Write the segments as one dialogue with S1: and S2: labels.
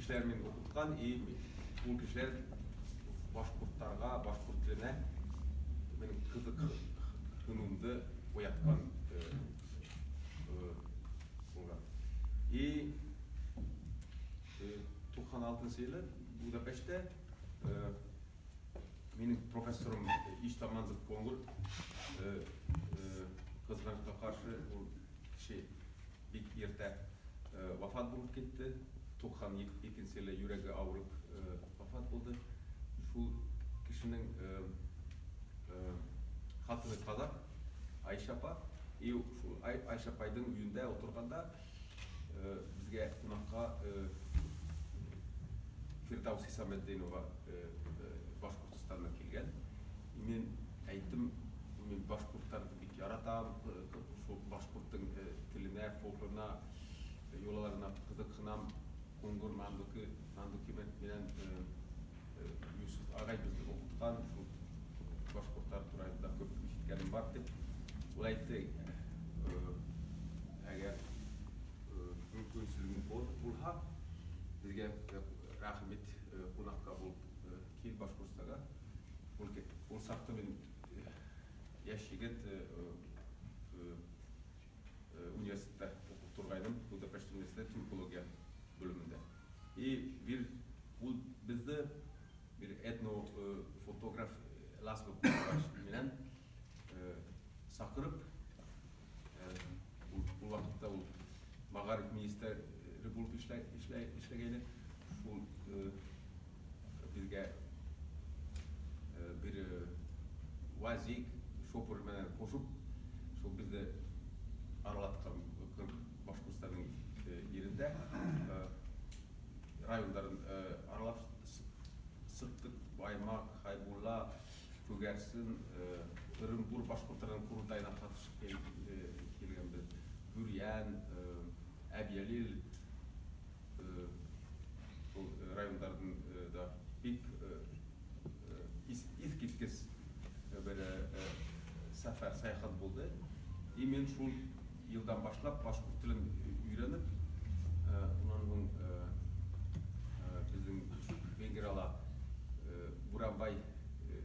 S1: кишилермен окуткан, бул кишилер башкурттарга, башкурт тилине менин кызыксынуумду ояткан. И 96-жылы Будапештте менин профессорум Иштаманзов Коңгур кызганычка каршы бул киши бик эрте вафат болуп кетти. 92-жылы юреги ауырып вафат болду. Ушул кишинин хатыны казак Айша апа. И ушул Айша апайдын үйүндө отурганда бизге кунакка Фирдавс Исамеддинова Башкортостандан келген. Мен айттым, мен башкурттарды бик яратам, ушул башкурттун тилине, фолклоруна, йолаларына кызыксынам. Коңгур Мандуки менен Юсуф агай бизди окуткан, ушул башкурттар туурасында көп ишиткеним бар деп. Ул айтты, эгер мүмкүнчүлүгүң болса, бизге рахмет кунакка болуп кел Башкортстанга. Бул сакта мен жаш жигит университетте окуп тургайным, Будапешт университети тюркология бөлүмүндө. И бул бизди бир этнофотограф Ласло Кулбаш менен сакырып, бул вакытта ул Магариф министри болуп иштеген. Ушул бизге бир вазик шопур менен кошуп, ушул бизди аралаткан Башкортстандын жеринде райондорун аралап Сыктык, Баймак, Хайбулла, Көгерсин, Ырымбур башкурттардын курултайына катышып келгенбиз. Гүрьян, Әбиялил райондардын да бик искиткис бир сафар саякат болду. И мен ушул жылдан башлап башкурт тилин үйрөнүп, анан биздин Венгрияла Буранбай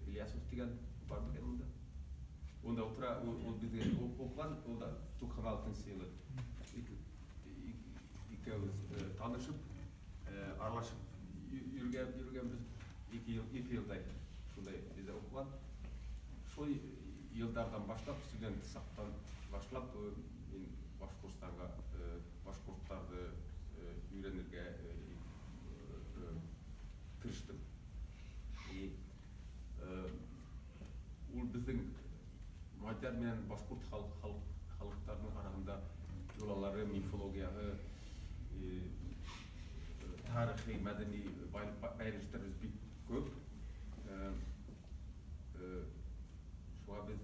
S1: Ильясов деген бар экен мында. Онда отура, ол бизге окуган, ол да 96-жылы экөөбүз таанышып, аралашып жүргөнбүз 2 жылдай ушундай бизде окуган. Ошол жылдардан баштап, студент сактан башлап, мен Башкортстанга башкурттарды үйрөнүүгө тырыштым. Ул биздин мадияр менен башкурт халыктарынын арасында жолалары, мифологиясы, тарыхый, мәдәни байрыштарыбыз бик көп. Шуга биз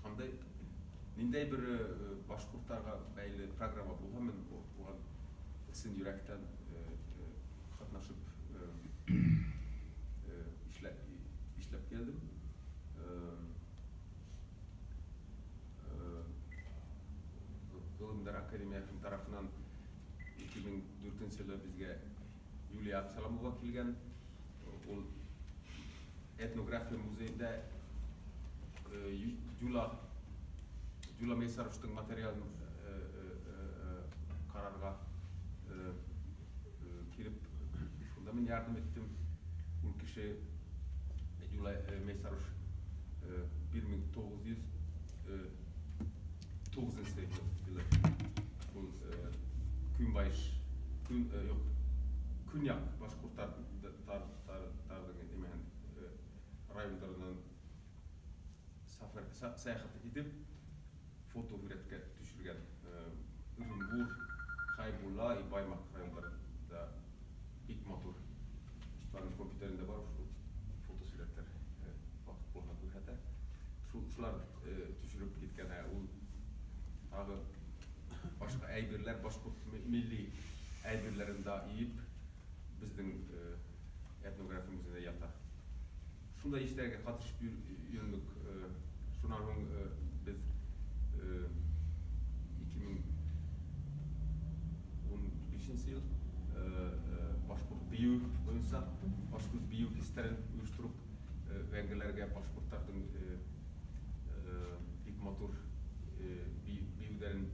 S1: кандай ниндей бир башкурттарга бәйле программа булса, мен буга сын йөрәктән катнашып ишләп келдим. Гылымдар академиясынын тарафынан 2004-жылы бизге Юлия Абсаламова келген. Ол этнография музейинде Жула Мейсаровтың материалын карарга кирип, шунда мен ярдәм еттим. Ул киши Жула Мейсаров 1909 жылы бул Күньяк башкурттардын райондорунан саякат этип, фото сүрөткө түшүргөн. Ырымбур, Хайбулла, Баймак райондорунда бик матур. Иштанын компьютеринде бар ушул фото сүрөттөр. Вакыт болгон көрсөтө. Ушулар түшүрүп кеткен. Ул дагы башка айберлер, башкурт милли айберлерин да ийип, биздин этнография музейинде ята. Шундай иштерге катышып үйрөндүк. Шунан соң биз 2015-жыл işlerin uyuşturup Vengirlerge başkurtlardın bir motor büyülerin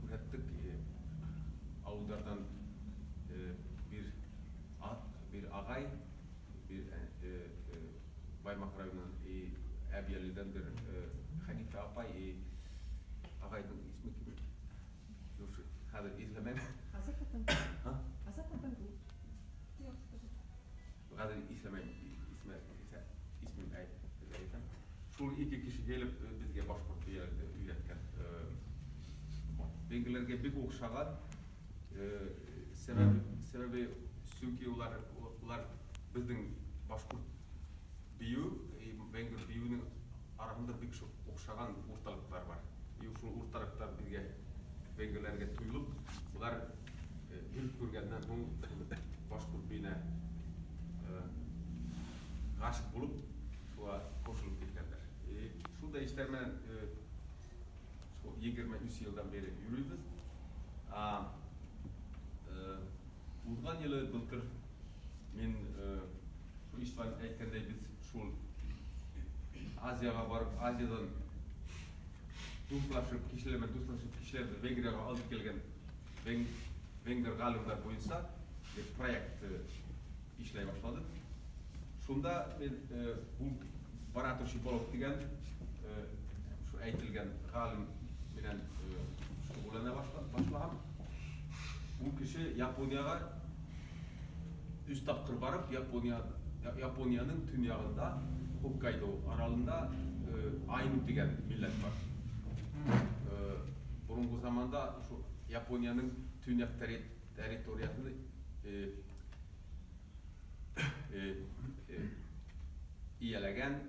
S1: kurettik avullardan bir ağay bir Baymak rayonunun Ebiyeli'den bir Hanife Apay ağayın ismi kim? Hadi izlemem. Hadi izlemem. İsmim ayıptım. Şu iki kişi gelip bizge başkurt bir yerde üretken. Vengirlerge bir okşagan. Sebebi çünkü ular bizden başkurt büyü, Vengir büyüğünün arasında bir okşagan ortalıklar var. Şu ortalıklar bizge Vengirlerge tuyulup, ular ilk görgenden soň başkurt büyüğüne aşık bulup, şuğa koşulup ketkenler. Şu da işlermen 23 yıldan beri yürüyüz. Uzgan yılı былтыр men şu işten aytkандай biz şu Aziyaga barıp Aziyadan dostlaşıp kişilerdi Vengriyaga alıp kelgen Vengir galimler boyunca bir proyekt işley başladık. Şunda men bu Barator Şipolov degen şu aytılgan galim bilen şugulana başlagam. Bu kişi Japonya'ya 3 tapkır barıp Japonya'nın tünyağında Hokkaido aralığında Ainu degen millet var. Burungu zamanda şu Japonya'nın tünyak teritoriyasını iyelegen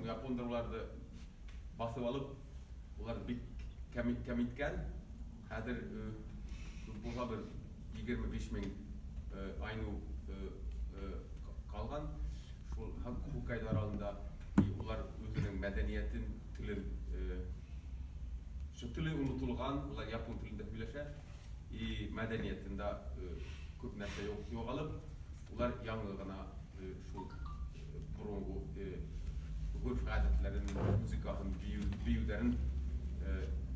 S1: Japonlar ulardı basıp alıp ular bir kemitken hazır bu haber 25 bin Ainu kalgan. Şu Hokkaido aralığında ular özünün medeniyetin, tilin şu tili unutulgan, ular Japon tilinde söyleşer. Medeniyetinde köp narsa yo'qolib, ular yangıgına şu burungu urf adetlerin, müzikasının, büyülerin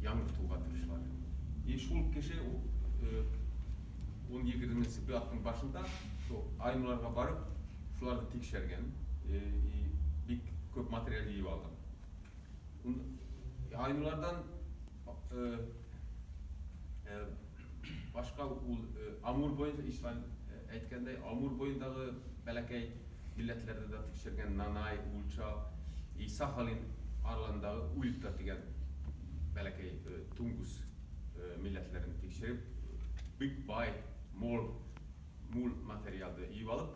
S1: yangıtuğa tırışlar. Şul kişi 17. sıkıntının başında şu Ainularga barıp şularda tekşergen bir köp materyal yiyip aldım. Ainulardan başka Amur boyunca işten aytkандай Amur boyundağı belekey milletlerde de tekşergen Nanay, Ulça, Sakhalin aralarındağı Uyutta degen belekey Tungus milletlerini tekşerip büyük bay mol materyalda iyi alıp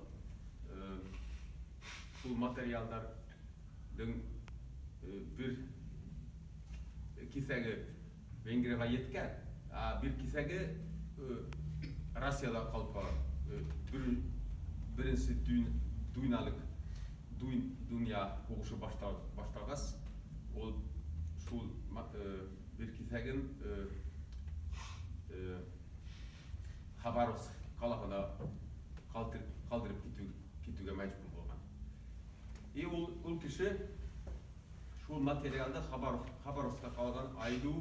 S1: bu materyallardan bir kisegi Vengriyaga yetken, bir kisegi Rusya'da kalıp kalan. Birinci dünya hukuşu başlagaz, o şu bir kisegin Habarovsk kalağına kaldırıp gitüge mecbur bolgan. O kişi şu materyalda Habarovsk'ta kalgan aydu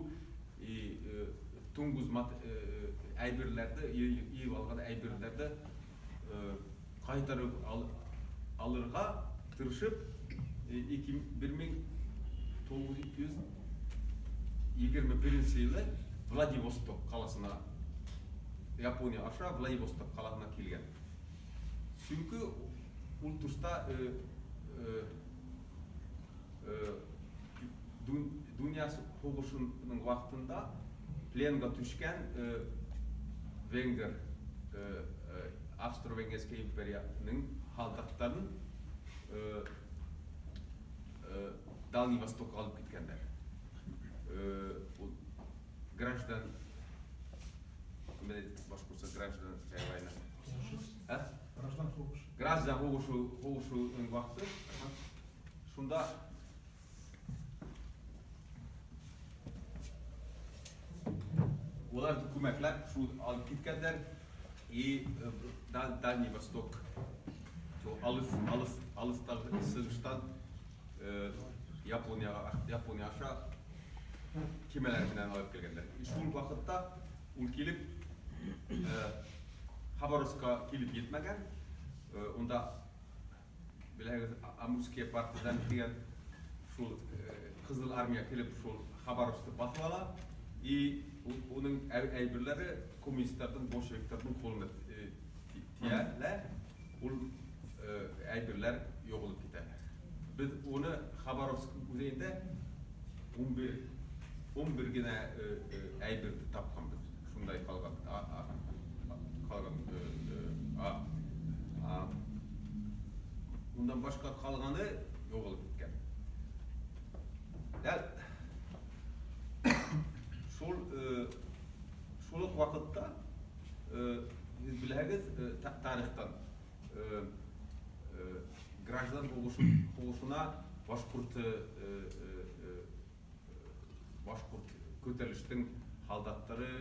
S1: Tunguz aybirlerde, iyi algan aybirlerde kaytarıp alırga tırışıp 1921 yılı Vladivostok kalasına Japonya aşağı Vladivostok kalasına kelgen. Çünkü ul tursta dünya hukuşunun vaktında plenga düşken Venger Avstro-Vengerske imperiyanın halklarının Dalny Vostok'a alıp gitkenler. Граждан, başkursa граждан çayvayna. Граждан hukuşunun vakti. Şunda olar hükümetler şu alıp gitkenler и Дальний Восток, алыстағы Сызғыштан Япония аша кемелерінен алып келгендер. Шул вақытта ол келіп Хабаровскқа келіп етмеген, онда Амурские партизан деген Қызыл армия келіп Хабаровсқты басып ала, и оның әйбірлері коммунистердің, большевиктердің қолына тиелі, ол әйбірлер жоғылып кетеді. Біз оны Хабаровск музейінде 11 гена әйбірді тапқанбыз. Шундай қалған. Ondan başka қалғаны жоғалып кеткен. Шолық уақытта біз білеміз тарихтан граждан қоғысына башқұрт көтерілістің халдаттары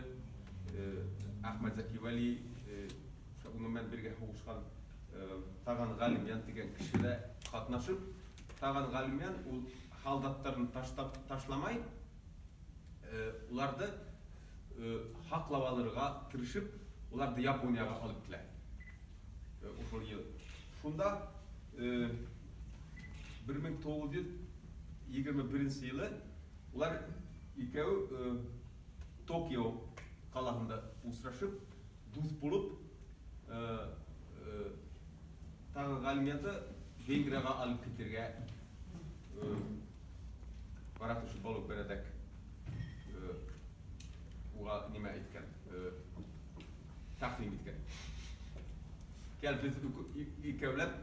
S1: Ахмет Закивали онымен бірге қоғысқан Таған Ғалимян деген кішілі қатнашып, Таған Ғалимян ол халдаттарын ташламай, оларды хақлап алырға тырышып, оларды Японияға алып келе. Шунда 1921 жылы олар екеуі Токио қаласында ұшырасып, дос болып, Таған Ғалимянды Венгрияға алып кетерге баратушы болып бередік оға неме еткен, тақдим еткен. Кел біз екеулеп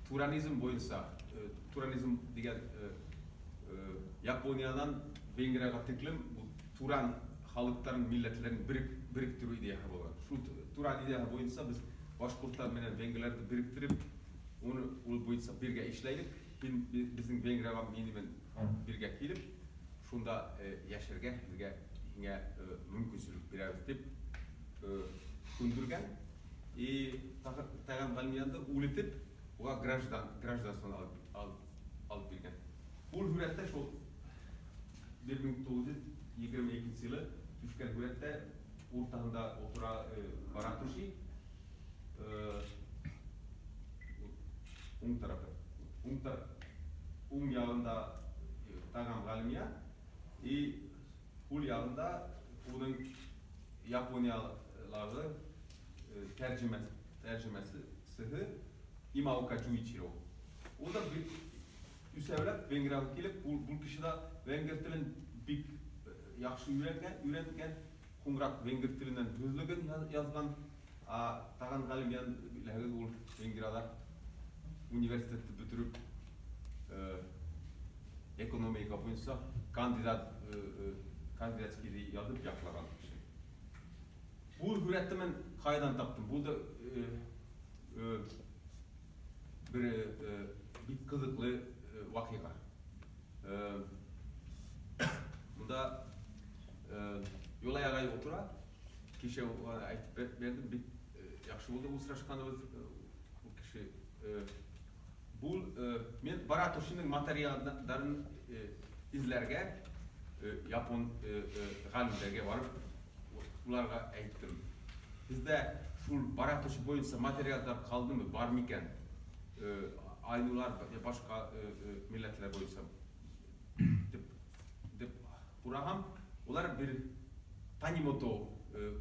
S1: туранизм бойынша, туранизм деген Япониядан Венгрияға тіклім туран халықтарын, милләтлерін біріктіру идеяға болған. Шу туран идеяға бойынша біз башқұрттар менен венгрлерді біріктіріп, ол бойынша бірге ішлейлік. Біздің Венгрияға менімен бірге келіп, шунда яшерге бізге мүмкіншілік береміз деп көндірген. Таған Ғалимянды өлетіп, оға гражданствоны алып берген. Бұл хүретті шол 1922 жылы түшкен хүретті ортағында отыра баратуши оң тарапы. Оң жағында Таған Ғалимя, бұл жағында оның Япониялағы тәржімесі сығы Имаука Джуичиро. Ол да үсәулеп Венгрияға келіп, бұл кіші да венгр тілін бик яқшы үйренген, қоңырақ венгр тілінен төзілген жазған. Таған Ғалимян ол Венгрияда университетті бітіріп, экономика бойынша кандидатскийді ядып яқлаған. Бұл хүретті мен қайдан таптым? Бұл да бір қызықлы вақиға. Мұнда Yolay ağay otura, kişi aytıp verdim, bir yaxşı oldu uçraşkanımız bu kişi. Men Baratuş'un materyallarını izlerge, Yapon galimlerge varıp, ularga ayttim. Bizde şu Baratuş'u boyunca materyallar kaldı mı, var mı iken, aynılar başka milletler boyunca dep kurağım, ular bir Tanimoto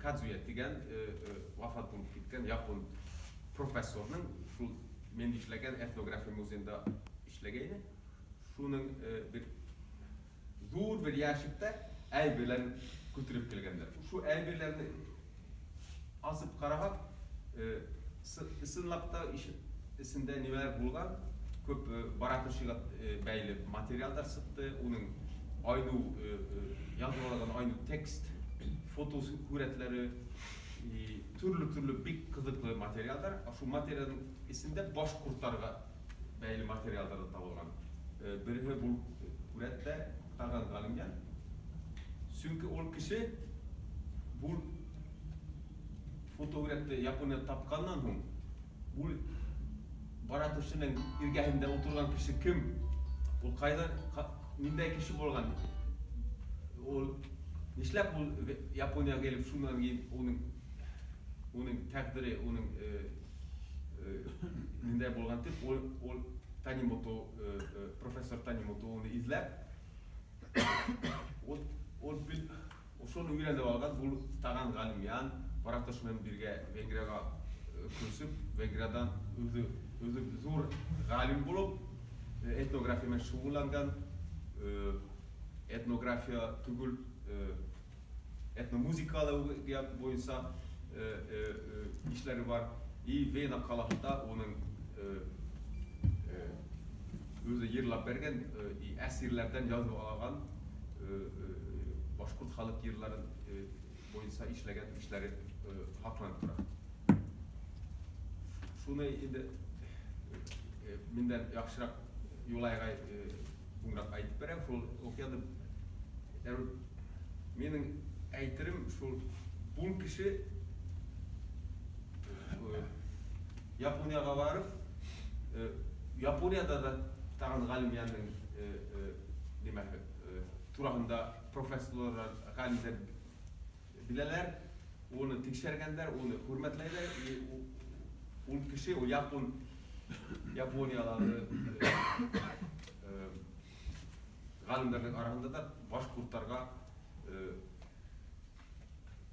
S1: Kazuya деген вафат болып кеткен Япон профессорының шу мен ишлеген этнография музейінде ишлегені. Шуның бір зор бір яшикте әйберлерін көтеріп келгендер. Шу әйберлерді асып қарағап, ысынлапта ісінде нелер болған, көп Баратушыға бәйлі материалдар сықты, оның айну yazılan aynı tekst, foto suretleri, türlü bir kızıklı materyaller. Şu materyalın içinde başkurtlarga bəyli materyaller da tapılgan. Biri bu surette Tаған Ғалимян. Çünkü o kişi bu фотографты Японияда тапқаннан соң бұл баратушының іргәһендә отырған кеше кім? Ол қайда нендей кеше болған? Ол нишләп ул Японияга келіп шуннан кейін оның тәкъдире, оның нендей болған деп ол Танимото, профессор Танимото оны изләп ошоны үйреніп алған. Бұл таған ғалымиян баратушымен бірге Венгрияға көшіп, Венгриядан өзі зор ғалым болып, этнографиямен шұғылданған, этнография түгіл, этномузикалогия бойынша ішлері бар. И Вена қаласында оның өзі ерлап берген, әсерлерден жазып алған башқұрт халық ерларын бойынша ішлеген ішлері хақланып тұрады. Шуны енді менден яқшырақ Юлайға бұңырақ айтып берем. Шул оқиды. Менің әйтірім шул бұл кіші Японияға барып, Японияда да таған ғалымияның турағында профессорлар, ғалымдар білелер, оны текшергендер, оны хөрмәтләйләр. Ол кеше, ол Япониялары ғалымдардың арасында да башқұрттарға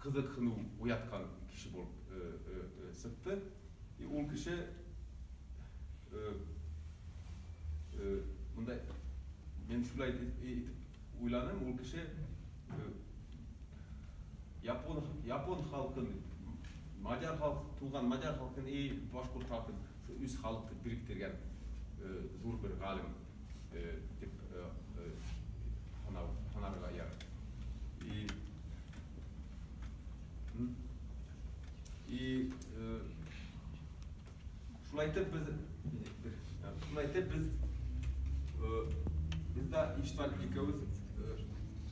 S1: қызыққыну оятқан кеше болып шықты. Ол кеше мұндай, мен шулай ойланым, ол кеше Япон халқын, мажар халқы, туған мажар халқын, башқұрт халқын үз халықты біріктірген зор бір ғалым деп ханарға яр. Шулайтып бізді Иштван екеуіз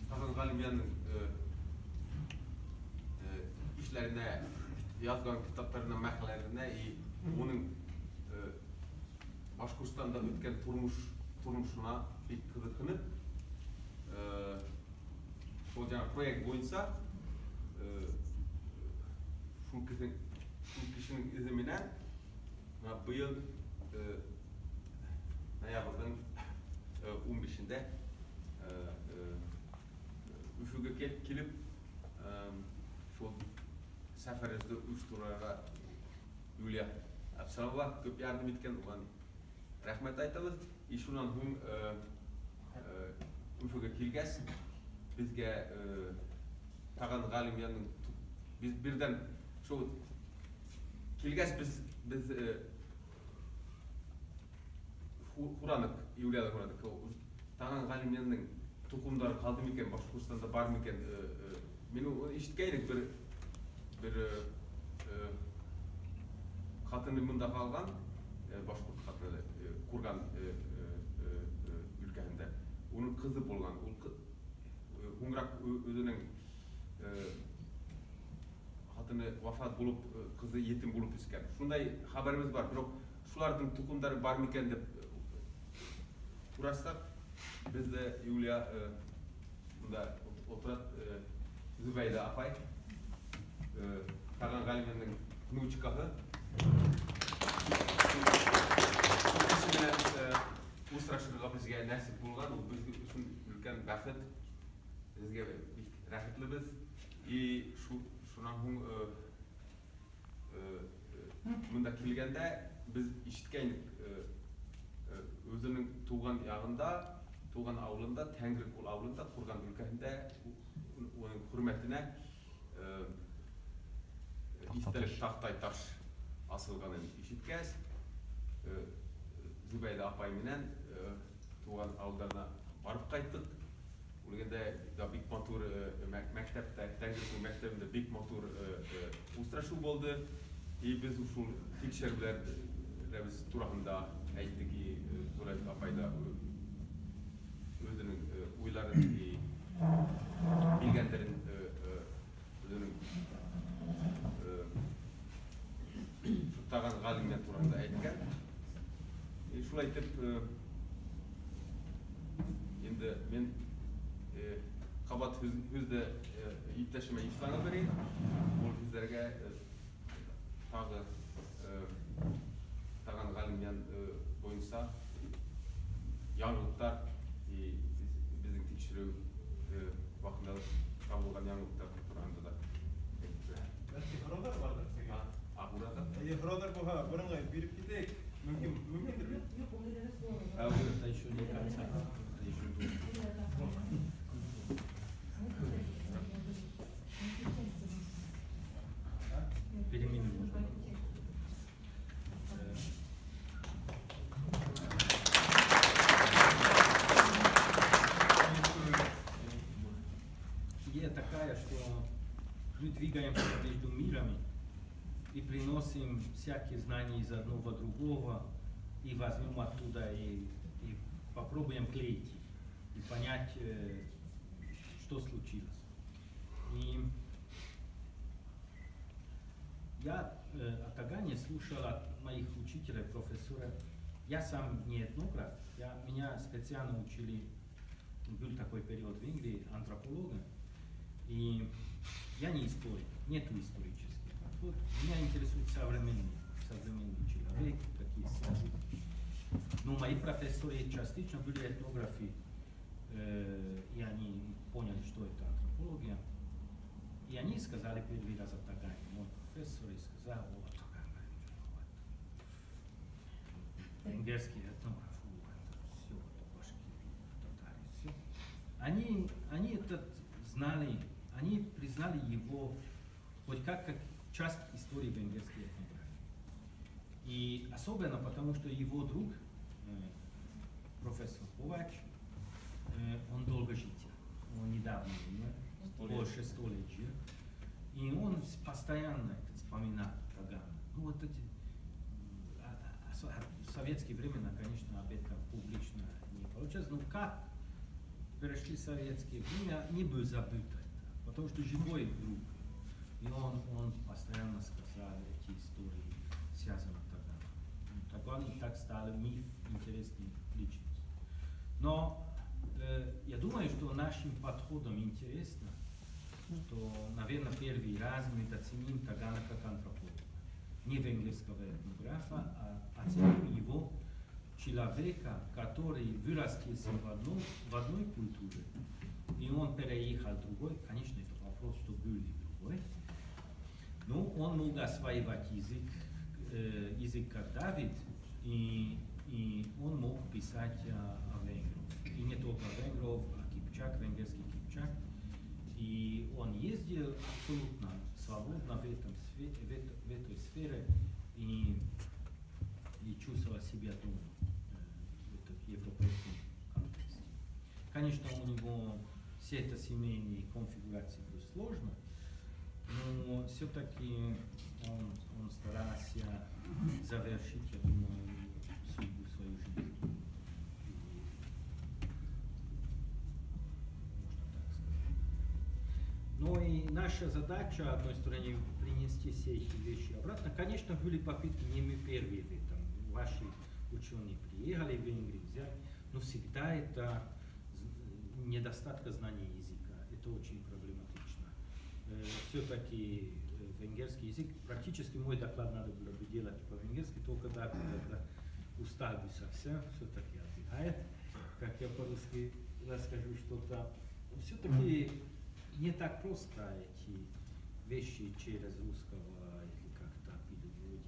S1: таған ғалымияның ішлеріне, yazgan kitaplarına, мәқалаларына, оның Башқұртстанда өткен тұрмышына бек қызыққанып, сол жаңа проект бойынша шул кішінің ізіменен биыл ноябрьдің 15-інде Үфіге келіп, шол сәфәрізді ұйыштыруға Юлия Абсалова көп ярдым еткен, оған рахмет айтамыз. Шунан соң Үфіге келгәс, бізге таған ғалымияның бірден шол келгәс біз құранық, Юлияда құранық. Таған ғалымияның тұқымдары қалды мекен, Башқұртстанда бар мекен. Мен ешіткейдік бір қатыны мұнда қалған, Башқұрт қатыны, Курган өлкәсінде. Оның қызы болған. Оңырақ өзінің қатыны вафат болып, қызы етім болып өскен. Шундай хабарымыз бар, бірақ шулардың тұқымдары бар мекен деп турастық. Бізді Юлия мұнда отырады, Зүбәйда апай, таған ғалымының внучкасы. Ұсырашырға бізге нәсіп болған, ол біз үшін үлкен бақыт, бізге рахетлі біз. Шунан соң мұнда келгенде біз ешіткен өзінің туған яғында, туған ауылында, Тәңіркөл ауылында, Курган өлкәсінде оның құрметіне истелік тақтай таш асылғанын ешіткәз. Зүбәйда апай менен туған ауылдарына барып қайттық. Олгенде бик матур мәктәптә, Тәңіркөл мәктәбендә бик матур ұстрашу болды. Біз ушул текшеруләребез турасында әйттік, Зүбәйда апайда өзінің ойларын, білгендерін өзінің ушул айтып, енді мен қабат өзді иптәшіме ифтаңа берейін. Ол кездерге таған ғалымиян бойынша яңғылықтар, біздің текшіру уақытында табылған яңғылықтар турасында да.
S2: Бәлки хродар бардыр сізге?
S1: Хродар?
S2: Хродар бұға бұрынғы беріп кетейік. Мүмкіндір ме?
S3: Еще не конца. Перемены можно. Идея такая, что мы двигаемся между мирами и приносим всякие знания из одного другого, и возьмем оттуда и попробуем клеить их, и понять, что случилось. И я о Тагане слушал от моих учителей, профессора. Я сам не этнограф, меня специально учили, был такой период в Венгрии, антрополога, и я не историк, нету исторических. Вот меня интересует современный человек, какие связи. Но мои профессоры частично были этнографы, и они поняли, что это антропология. И они сказали первый раз о Тагане. Мой профессор сказал, о, Таган, венгерский этнограф, это все, это башкиры, татары, все. Они это знали, они признали его хоть как часть истории венгерской этнографии. И особенно потому, что его друг, профессор Ковач, он долгожитель, он недавно умер, больше столетия, и он постоянно вспоминал Тагана. Ну вот эти, в советские времена, конечно, об этом публично не получалось, но как перешли советские времена, не был забыт это, потому что живой друг, и он постоянно сказал эти истории, связанные с Таганом. Таган и так стал миф интересной личности. Но я думаю, что нашим подходом интересно, что, наверное, первый раз мы оценим Тагана как антрополога. Не венгерского этнографа, а оценим его человека, который вырастился в одной культуре, и он переехал в другой. Конечно, это вопрос, что был и другой. Но он мог осваивать язык как Давид, и он мог писать о венграх. И не только венгров, а кипчак, венгерский кипчак. И он ездил абсолютно свободно в этой сфере и чувствовал себя дома в европейском контексте. Конечно, у него все это семейные конфигурации было сложно, но все-таки он старался завершить, я думаю, судьбу свою жизнь. Но и наша задача, с одной стороны, принести все эти вещи обратно. Конечно, были попытки, не мы первые в этом. Ваши ученые приехали в Венгрию, взяли, но всегда это недостатка знания языка. Это очень проблематично. Все-таки венгерский язык, практически мой доклад надо было бы делать по-венгерски, только тогда, когда устал бы совсем, все-таки отдыхает. Как я по-русски расскажу что-то. Все-таки не так просто эти вещи через русского или как-то переводить,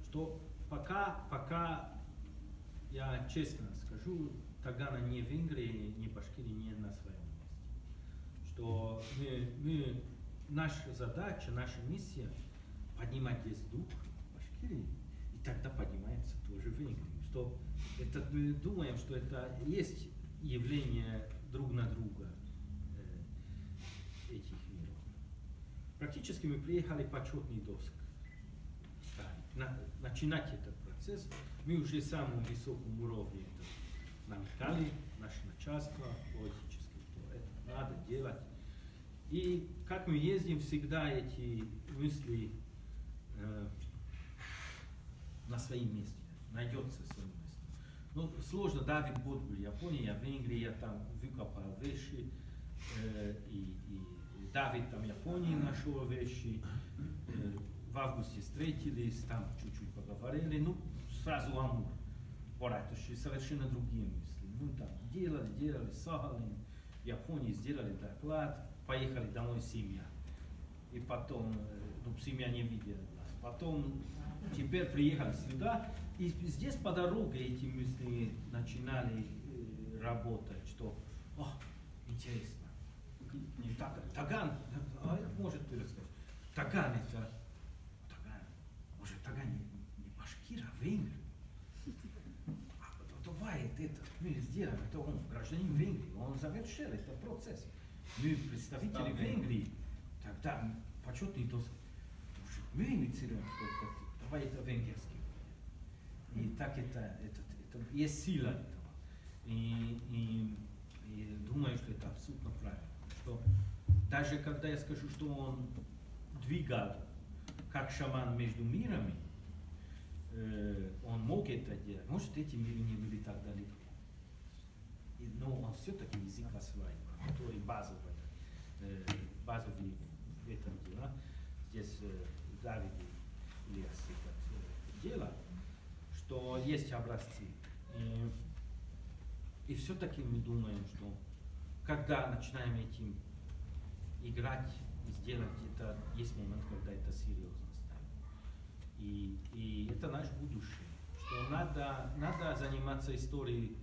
S3: что пока я честно скажу, Тагана не в Венгрии, не в Башкирии, не на своем месте. Что наша задача, наша миссия поднимать здесь дух в Башкирии, и тогда поднимается тоже в Венгрии. Что это, мы думаем, что это есть явление друг на друга этих миров. Практически мы приехали почетный доск начинать этот процесс. Мы уже в самом высоком уровне это намекали, наше начальство политическое, что это надо делать. И как мы ездим, всегда эти мысли на своем месте, найдется свое место. Ну, сложно, Давид год был в Японии, я в Венгрии, я там выкопал вещи, и Давид там в Японии нашел вещи, в августе встретились, там чуть-чуть поговорили, ну, сразу Амур, поратуши, совершенно другие мысли. Ну, там, делали, Сахалин, в Японии сделали доклад, поехали домой семья. И потом, ну, семья не видела нас. Потом, теперь приехали сюда, и здесь по дороге эти мысли начинали работать, что, о, интересно. Таган, может ты рассказать? Таган это, может Таган не башкир, а венгр. Давай это, мы сделаем, это он гражданин Венгрии, он завершил этот процесс. Мы представители Венгрии, тогда почетный доск. Мы инициируем что-то, давай это венгерский. И так это есть сила этого. И думаю, что это абсолютно правильно. Что даже когда я скажу, что он двигал как шаман между мирами, он мог это делать. Может, эти миры не были так далеко. Но он все-таки язык осваивал, который базовый в этом деле. Здесь Давид Ильяс это дело, что есть образцы. И все-таки мы думаем, что когда начинаем этим играть и сделать, это есть момент, когда это серьезно станет. И это наше будущее. Что надо заниматься историей,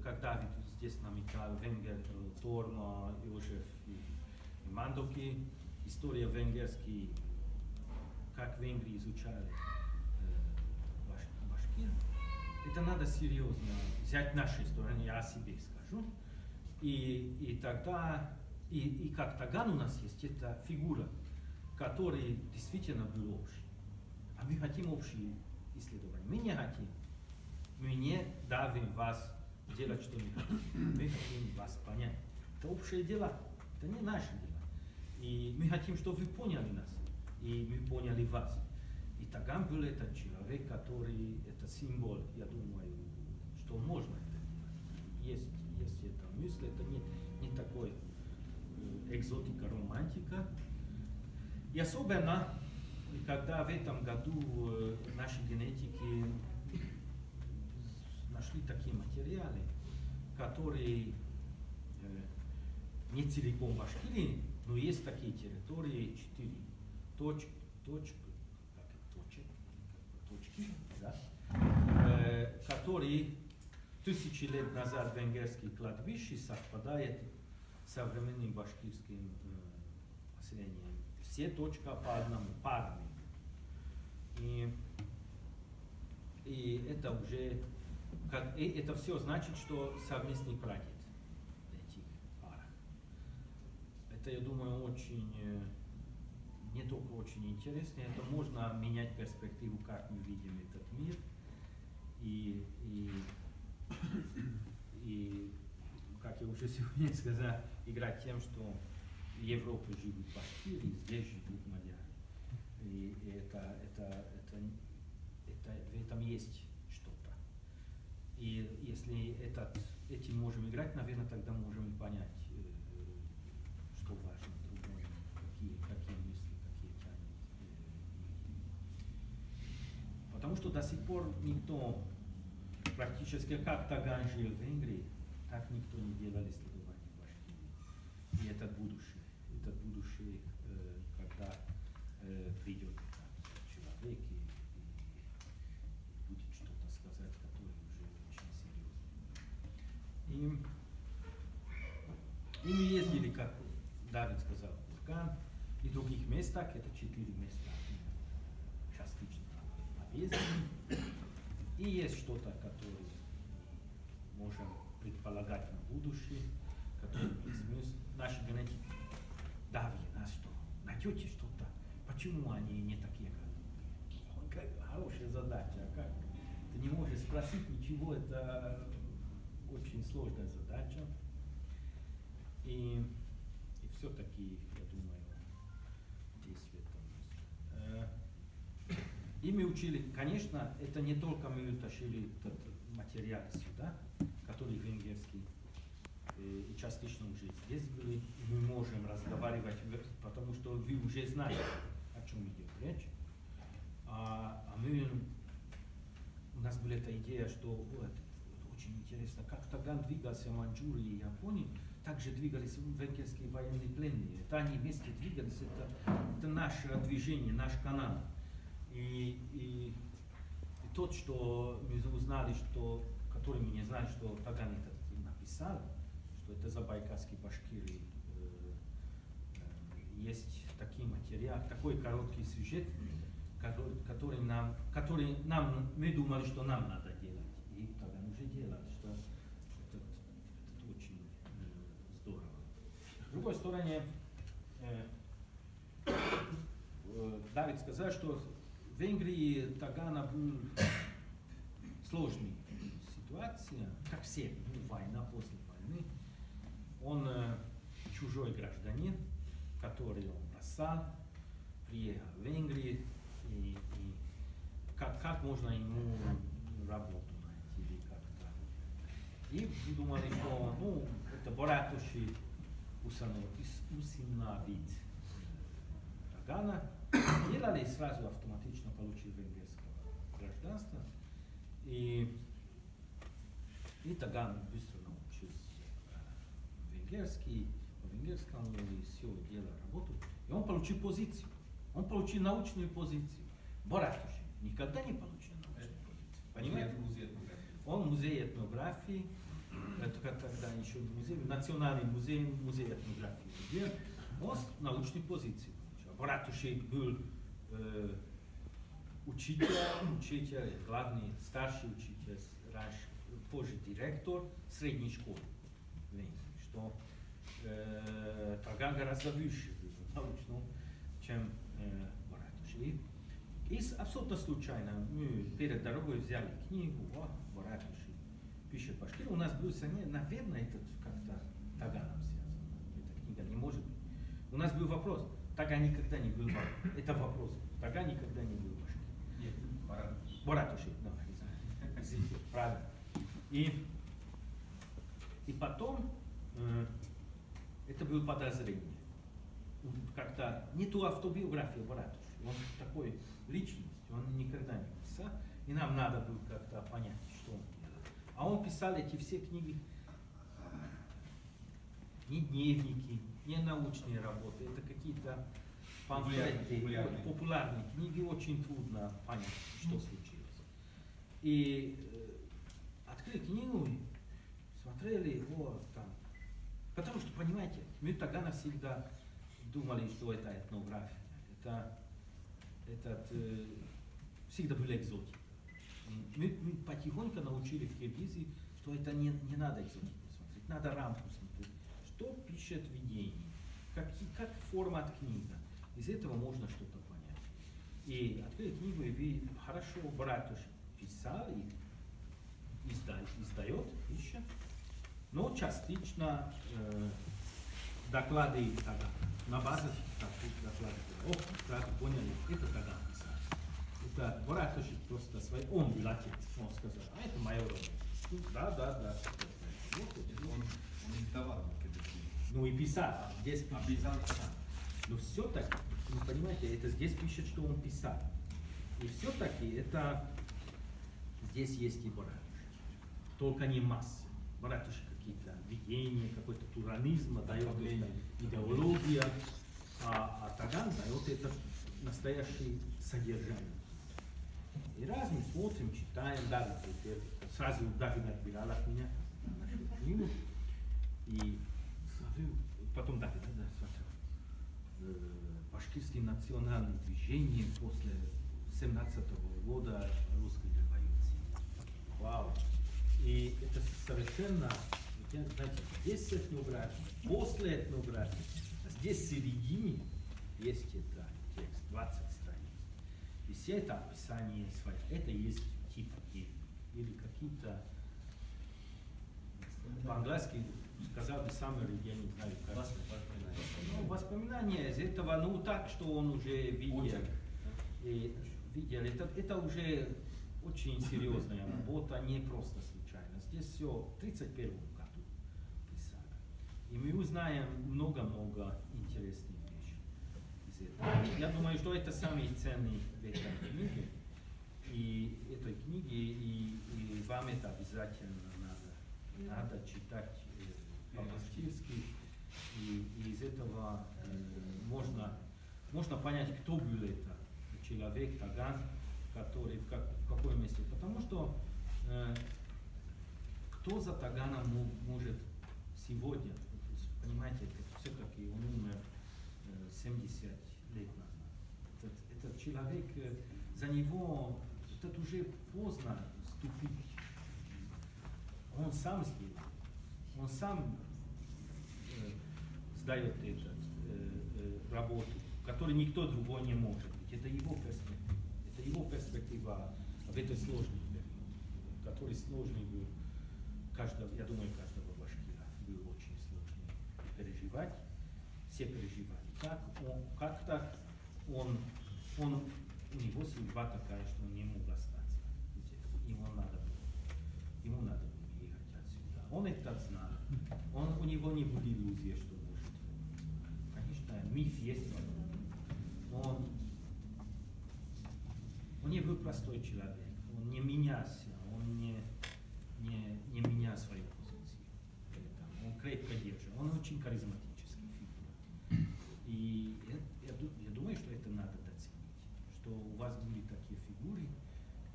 S3: как Давид здесь намекал, Венгер, Торма, Иошеф и Мандоки, история венгерский, как в Венгрии изучали башкир. Это надо серьезно взять нашу историю, я о себе скажу. И тогда, и как Таган у нас есть, это фигура, который действительно был общий. А мы хотим общие исследования. Мы не хотим. Мы не давим вас делать, что мы хотим. Мы хотим вас понять. Это общее дело, это не наше дело. И мы хотим, чтобы вы поняли нас. И мы поняли вас. И Таган был этот человек, который, это символ, я думаю, что можно это делать. Есть эта мысль, это не такой экзотика, романтика. И особенно, когда в этом году наши генетики нашли такие материалы, которые не целиком Башкирии, но есть такие территории, 4 точки, да, которые 1000 лет назад венгерские кладбища совпадают с современным башкирским поселением. Все точки по одному, парами. И это уже, это все значит, что совместный прадед в этих парах. Это, я думаю, очень, не только очень интересно, это можно менять перспективу, как мы видим этот мир. И как я уже сегодня сказал, играть тем, что в Европе живут башкиры, здесь живут мадьяры. И в этом есть что-то. И если этим можем играть, наверное, тогда можем и понять, что важно другое, какие мысли, какие тянет. Потому что до сих пор никто, практически как Таган жил в Венгрии, так никто не делал исследования в Башкирии. И это будущее, когда придет человек и будет что-то сказать, которое уже очень серьезно. И мы ездили, как Давид сказал, в Курган и в других местах, это 4 места частично объездили. И есть что-то, которое можем предполагать на будущее, которое есть смысл. Наши генетики давили нас, что найдете что-то, почему они не такие, как хорошая задача, а как? Ты не можешь спросить ничего, это очень сложная задача. И все-таки, я думаю, здесь в этом. И мы учили, конечно, это не только мы утащили этот материал сюда, который венгерский, и частично уже здесь были, и мы можем разговаривать, потому что вы уже знаете, о чем идет речь. У нас была эта идея, что вот, очень интересно, как Таган двигался в Маньчжурии и Японии, также двигались венгерские военные пленные. Это они вместе двигались, это наше движение, наш канал. И тот, что мы узнали, что, который мы не знали, что Таган это написал, что это забайкальский башкиры, есть такой материал, такой короткий сюжет, который нам, мы думали, что нам надо делать. И Таган уже делал, что это очень здорово. С другой стороны, Давид сказал, что в Венгрии Тагана была сложная ситуация, как все, война после войны. Он чужой гражданин, который он бросал, приехал в Венгрию, и как можно ему работу найти или как-то. И думали, что это боратуши усыновить Тагана. Делали, сразу автоматично получили венгерское гражданство. И Таган быстро научился венгерский, по-венгерскому и все делал работу. И он получил позицию. Он получил научную позицию. Боратуши никогда не получил научную позицию. Понимаете? Он музей этнографии, это тогда еще музей, национальный музей этнографии. Он научную позицию получил. Боратуши был учитель, главный, старший учитель, позже директор средней школы в Венгрии, что Таган гораздо выше научно, чем Боратуши. И абсолютно случайно мы перед дорогой взяли книгу о Боратуши, пишет башкир. У нас был, наверное, это как-то Таганом связано. Эта книга не может быть. У нас был вопрос. Таган никогда не был башкир. Это вопрос. Таган никогда не был башкир.
S2: Нет,
S3: Боратуши, да, извините, правильно. И потом это было подозрение. Как-то не ту автобиографию Боратуши. Он такой личность, он никогда не писал. И нам надо было как-то понять, что он делал. А он писал эти все книги, не дневники, не научные работы, это какие-то памфлеты, популярные книги, очень трудно понять, что случилось. И открыли книгу, смотрели, там. Потому что, понимаете, мы Тагана всегда думали, что это этнография. Всегда была экзотика. Мы потихоньку научили в Киргизии, что это не надо экзотику смотреть, надо рамку смотреть. Что пишет видение, как формат книга. Из этого можно что-то понять. И открыли книгу, и вы хорошо, Боратуши писал, и издает, пишет, но частично доклады Тагана. На базе таких докладов. Сразу поняли, это Таган писал. Это Боратуши просто свой, он был отец, он сказал, а это мое родное. Да.
S2: Он издавал какие-то книги.
S3: Ну и писал, здесь пишет.
S2: Писал сам.
S3: Но все-таки, вы понимаете, это здесь пишет, что он писал. И все-таки это здесь есть и Боратуши. Только не масса. Боратуши какие-то видения, какой-то плурализм, дает идеология, а Таган дает это настоящее содержание. И раз мы смотрим, читаем, Давид, сразу Давид отбирал от меня нашу книгу, и смотрю, потом Давид смотрел, башкирское национальное движение после 17-го года русской революции. Вау! И это совершенно, знаете, здесь этнография, после этнографии, а здесь в середине есть это текст, 20 страниц. И все это описание своих, это есть типы или какие-то, по-английски сказал бы summary, я не знаю как. Воспоминания из этого, так, что он уже видел. И видели, это уже очень серьезная работа, не просто случайно. Здесь все в 1931 году писали. И мы узнаем много-много интересных вещей из этого. Я думаю, что это самый ценный в этой книге. И этой книге, и вам это обязательно надо читать по-башкирски. И из этого можно понять, кто был это человек, Таган, который в каком месте. Потому что кто за Таганом может сегодня, понимаете, все-таки он умер 70 лет назад. Этот человек, за него это уже поздно ступить. Он сам сделал, он сам сдает эту работу, которую никто другой не может. Это его перспектива. Это его перспектива в этой сложной периоде, который сложный был. Я думаю, каждого башкира был очень сложный переживать. Все переживали. Как-то у него судьба такая, что он не мог остаться здесь. Ему надо было ехать отсюда. Он это знал. У него не было иллюзии, что может. Конечно, миф есть. Он не был простой человек. Он не менялся. Он не менял свою позицию. Он крепко держал. Он очень харизматический фигура. И я думаю, что это надо доценить. Что у вас были такие фигуры,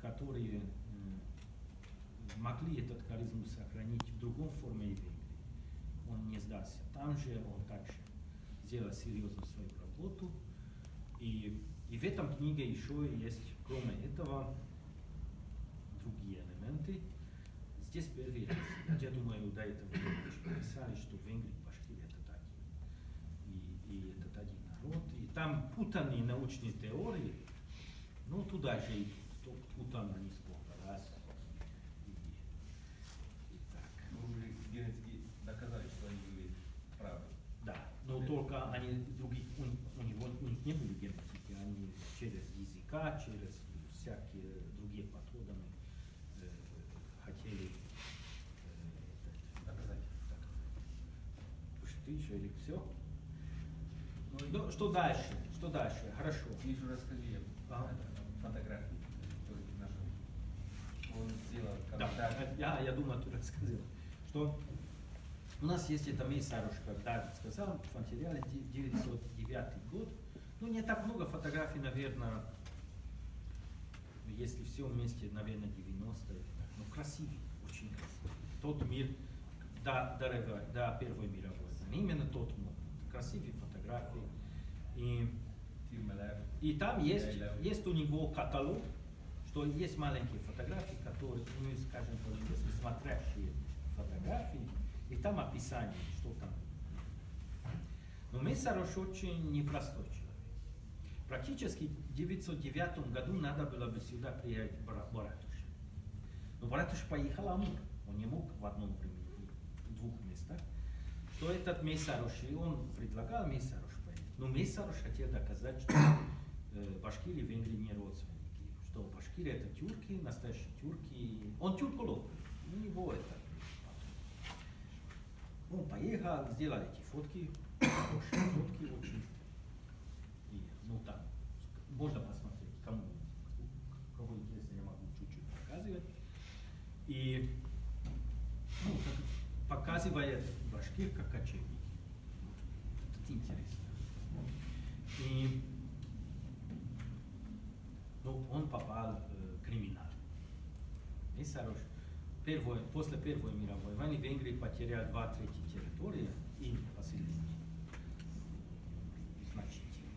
S3: которые могли этот харизм сохранить в другом форме и в Венгрии. Он не сдался. Там же он также сделал серьезно свою работу. И в этом книге еще есть, кроме этого, другие элементы. Здесь первый раз, я думаю, до этого уже писали, что в Венгрии Башкирия это один. И этот один народ. И там путанные научные теории, но туда же и путано несколько раз. И так.
S1: Вы уже генетики доказали, что они были правы.
S3: Да, но только они у них не были генетики, они через языка, через всякие другие подходы хотели
S1: Доказать.
S3: Ты еще или все? Ну, что дальше? Что дальше? Хорошо.
S1: Ты еще расскажи о фотографии, которую ты нашел. Он сделал когда...
S3: Я думаю, ты рассказал. Что у нас есть это Мессарош, как Давид сказал, в материале 909 год. Ну, не так много фотографий, наверное, если все вместе, наверное, 90. Ну, красивый, очень красивый. Тот мир до Первой мировой войны. Именно тот момент. Красивые фотографии. И там есть у него каталог, что есть маленькие фотографии, которые, ну, скажем, по-английски, смотрящие фотографии, и там описание, что там. Но Мессарош очень непростой человек. Практически в 1909 году надо было бы сюда приехать Баратуш. Но Баратуш поехал Амур. Он не мог в одном времени, в двух местах. Что этот Мессарош, и он предлагал Мессарош поехать. Но Мессарош хотел доказать, что Башкирия и Венгрия не родственники. Что Башкирия это тюрки, настоящие тюрки. Он тюрколог. У него это. Он поехал, сделал эти фотки, хорошие фотки очень. И, ну там, можно посмотреть, кого интересно, я могу чуть-чуть показывать. И ну, показывает башкир как кочевники. Это интересно. И ну, он попал в криминал. Мессарош после Первой мировой войны Венгрия потеряла 2/3 территории и поселений. Значительно.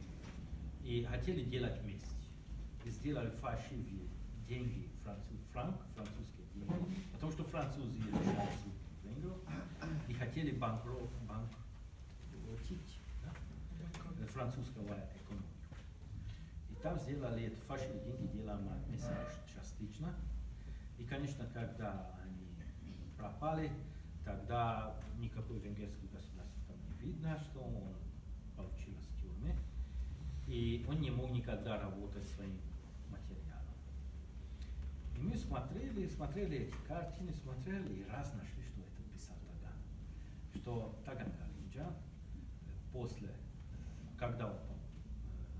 S3: И хотели делать вместе. И сделали фальшивые деньги, французские деньги, потому что французы решали суд Венгрию и хотели банкротить французского экономику. И там сделали эти фальшивые деньги, делали Мессарош частично. И, конечно, когда они пропали, тогда никакой венгерский государство там не видно, что он получил из тюрьмы. И он не мог никогда работать своим материалом. И мы смотрели эти картины, смотрели и раз нашли, что это писал Таган. Что Таган Галинджа после, когда он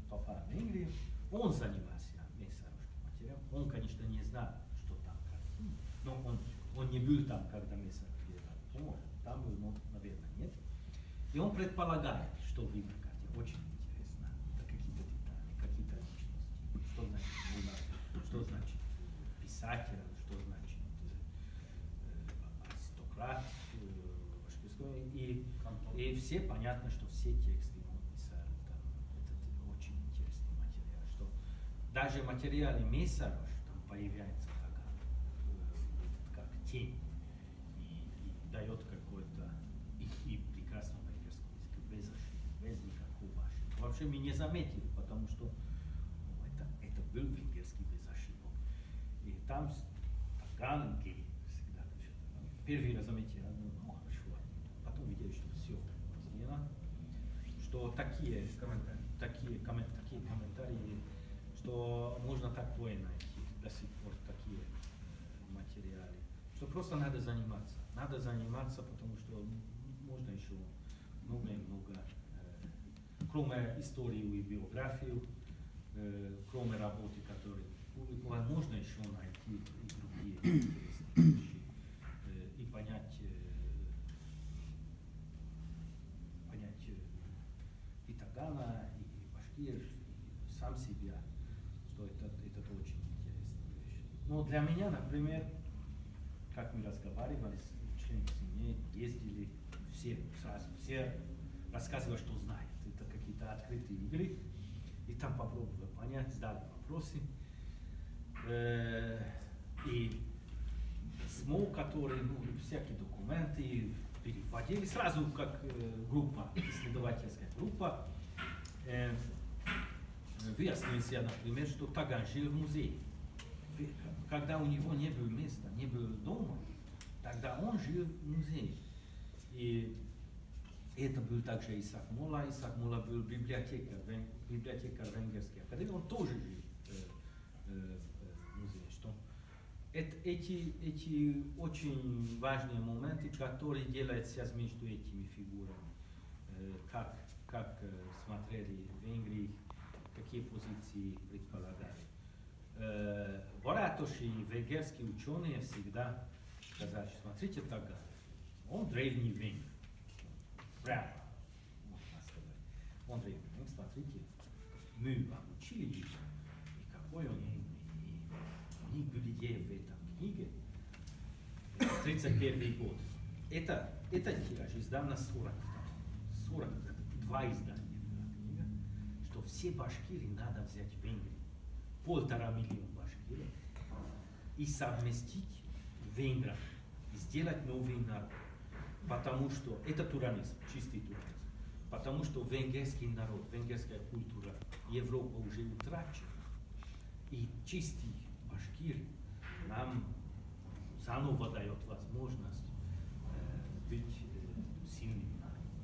S3: попал в Венгрию, он занимался мессарожским материалом. Он, конечно, не знал, что там картины, но он не был там, когда мессарож делал. Там был, наверное, нет. И он предполагает, что видно в карте. Очень интересно. Это какие-то детали, какие-то личности. Что значит мула, что значит писатель, что значит аристократ. И все понятно, что все тексты он писал. Там, это очень интересный материал. Что даже в материале мессарож там появляется как тень. И дает какой-то и прекрасного венгерского языка, без ошибок, без никакого ошибки. Вообще мы не заметили, потому что это был венгерский без ошибок. И там Таган всегда первый раз заметили, ну хорошо, потом видели, что все сделано, что такие комментарии, что можно такое найти до сих пор, такие материалы, что просто надо заниматься. Надо заниматься, потому что можно еще много и много, кроме истории и биографии, кроме работы, которые публикованы, можно еще найти и другие интересные вещи и понять и Тагана, и Башкир, и сам себя, что это очень интересная вещь. Но для меня, например, как мы разговаривали с членами семьи, ездили, все рассказывали, что знают. Это какие-то открытые игры. И там попробовали понять, задали вопросы. И СМО, которые, всякие документы переводили сразу как группа, исследовательская группа. Выяснилось, например, что Таган жил в музее. Когда у него не было места, не было дома, тогда он жил в музее. И это был также Исаак Мола. Исаак Мола был библиотекарь Венгерской академии, он тоже жил в музее. Что эти очень важные моменты, которые делают связь между этими фигурами, как смотрели в Венгрии, какие позиции предполагали. Баратош и венгерские ученые всегда сказали, что смотрите Таган, он древний венгер. Прямо, можно сказать. Он древний венгер, смотрите, мы обучили его, и какой он умный. И у них были идеи в этом книге. 31 год. Это тираж издана 42 издания была книга, что все башкиры надо взять в Венгрию. 1,5 миллиона башкиров и совместить венгров, сделать новый народ. Потому что это туранизм, чистый туранизм. Потому что венгерский народ, венгерская культура, Европа уже утрачена. И чистый башкир нам заново дает возможность быть сильным народом.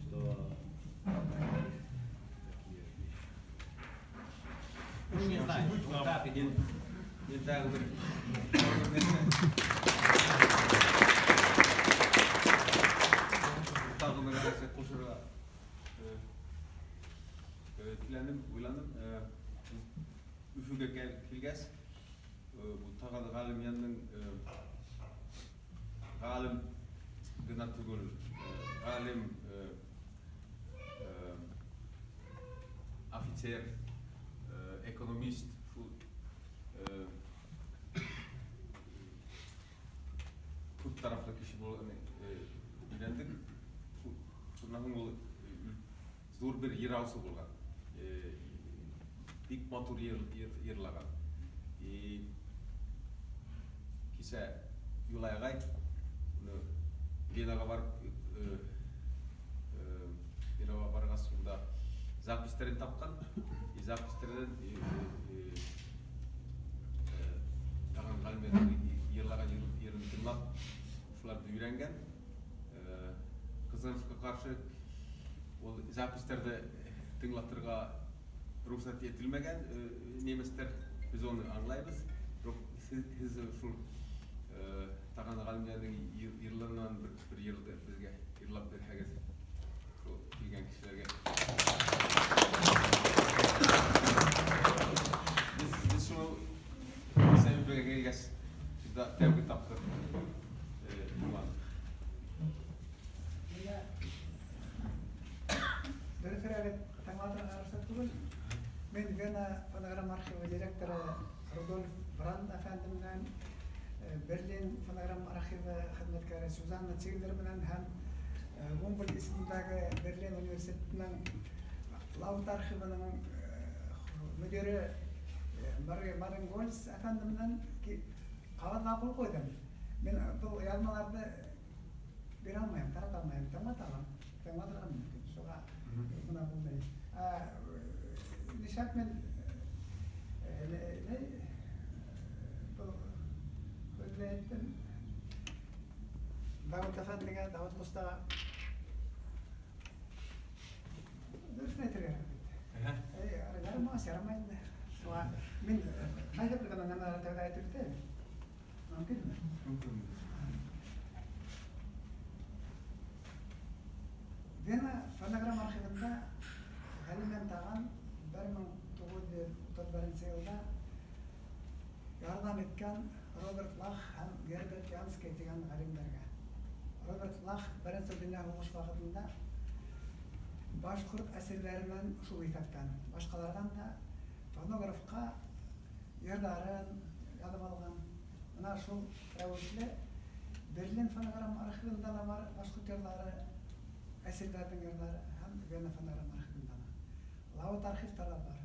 S3: Что такие вещи. Ну, не знаю, да,
S1: не так бы. Тағы бір нәрсе қосырға ойландым. Үфіге келгәс, бұл тағады ғалым янның ғалым гына түгел, ғалым офицер, экономист, көп тарафлы кіші болғаны үйлендік. Шуннан ол зор бір ер аусы болған. Бик матур ерлаған. Кесе Юлайғай Венаға барған сонда запистерін тапқан. Запистерден таған ғалыммен ерлаған ерін тыңлап, шуларды үйренген. Қызғанышқа қаршы ол запистерді тыңлаттырға ruhsat etilmegen nemesler biz onu anlayız. Siz şu tağan galimlerden yıllarından bir yılda bizge yıllap bir herkes şu bilgen kişilerge biz şunu sen böyle gelges da tevki taptı bunlar.
S4: Dörtüre tamamen arasatılır. Ben Viyana Fonogram Arşivi direktörü Rudolf Brand efendimden Berlin Fonogram Arşivi hizmetkari Suzanna Ziegler bilen hem Humboldt ismindagi Berlin Üniversitesi'nin Laut Arşivi'nin müdürü Marin Golz efendimden ki kalan kabul koydum. Ben bu yazmalarda bir almayayım, taratamıyorum, tamamen mümkün. Sonra buna bulmayayım. Nişat men ne bu Hürriyet'in Davut Efendi'ye, Davut Mustafa Dürfnetir arılarım ama seramayın da. Sonra min hayır bir kadar nemler tevda etirdi. Mümkün mü?
S1: Mümkün.
S4: Viyana Fonogram Arşivinde Halimen Tağan 1931 yılda yardım etken Robert Lach hem Gerbert Jansky degan alimlerge. Robert Lach birinci Dünya Soğuş vaxtında Başkurt esirlerinden şu hitaptan, başkalardan da fonografka yerlerin yazıp algan. Buna şu revişle Berlin Fonogram Arşivinde de var, Başkurt yerleri, esirlerden yerleri hem Viyana Fonogram Arşivinde de. Laut arxivtara var.